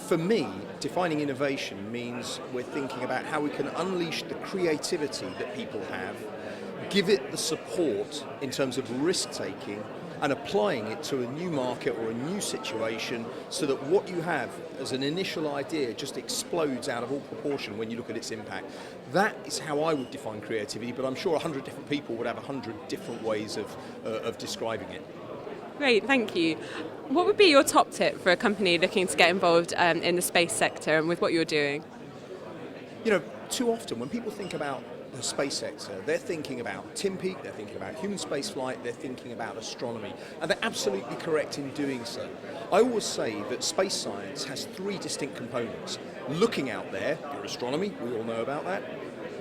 For me, defining innovation means we're thinking about how we can unleash the creativity that people have, give it the support in terms of risk-taking, and applying it to a new market or a new situation so that what you have as an initial idea just explodes out of all proportion when you look at its impact. That is how I would define creativity, but I'm sure 100 different people would have 100 different ways of describing it. Great, thank you. What would be your top tip for a company looking to get involved in the space sector and with what you're doing? You know, too often when people think about the space sector, they're thinking about Tim Peake, they're thinking about human spaceflight, they're thinking about astronomy, and they're absolutely correct in doing so. I always say that space science has three distinct components. Looking out there, your astronomy, we all know about that.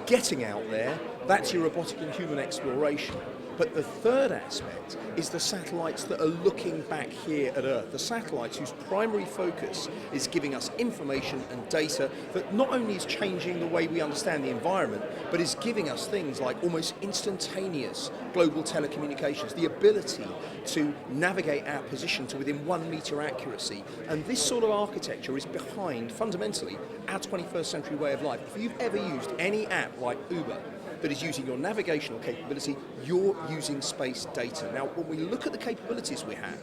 Getting out there, that's your robotic and human exploration. But the third aspect is the satellites that are looking back here at Earth. The satellites whose primary focus is giving us information and data that not only is changing the way we understand the environment, but is giving us things like almost instantaneous global telecommunications, the ability to navigate our position to within 1 meter accuracy. And this sort of architecture is behind, fundamentally, our 21st century way of life. If you've ever used any app like Uber, that is using your navigational capability, you're using space data. Now, when we look at the capabilities we have,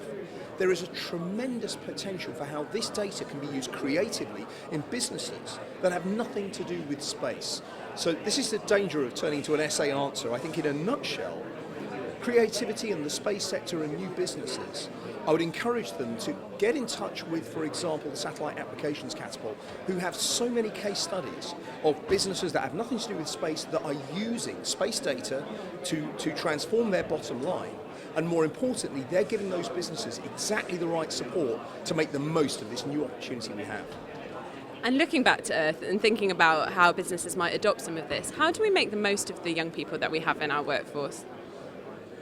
there is a tremendous potential for how this data can be used creatively in businesses that have nothing to do with space. So this is the danger of turning to an essay answer. I think in a nutshell, creativity in the space sector and new businesses, I would encourage them to get in touch with, for example, the Satellite Applications Catapult, who have so many case studies of businesses that have nothing to do with space that are using space data to transform their bottom line. And more importantly, they're giving those businesses exactly the right support to make the most of this new opportunity we have. And looking back to Earth and thinking about how businesses might adopt some of this, how do we make the most of the young people that we have in our workforce?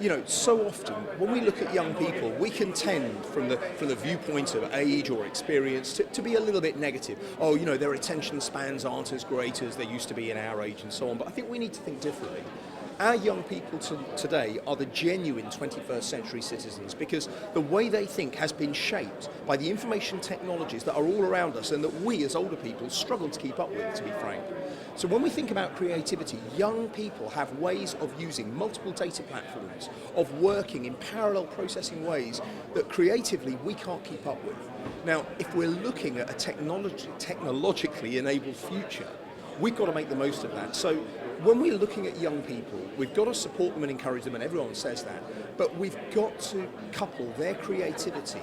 You know, so often when we look at young people, we can tend from the viewpoint of age or experience to be a little bit negative. Oh, you know, their attention spans aren't as great as they used to be in our age and so on. But I think we need to think differently. Our young people today are the genuine 21st century citizens because the way they think has been shaped by the information technologies that are all around us and that we as older people struggle to keep up with, to be frank. So when we think about creativity, young people have ways of using multiple data platforms, of working in parallel processing ways that creatively we can't keep up with. Now, if we're looking at a technologically enabled future, we've got to make the most of that. So when we're looking at young people, we've got to support them and encourage them, and everyone says that, but we've got to couple their creativity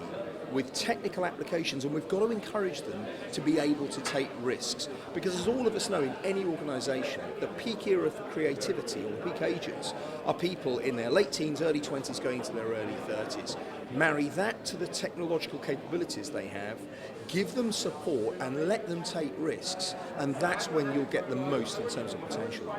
with technical applications, and we've got to encourage them to be able to take risks. Because as all of us know, in any organisation, the peak era for creativity, or the peak ages, are people in their late teens, early 20s, going into their early 30s. Marry that to the technological capabilities they have, give them support and let them take risks, and that's when you'll get the most in terms of potential.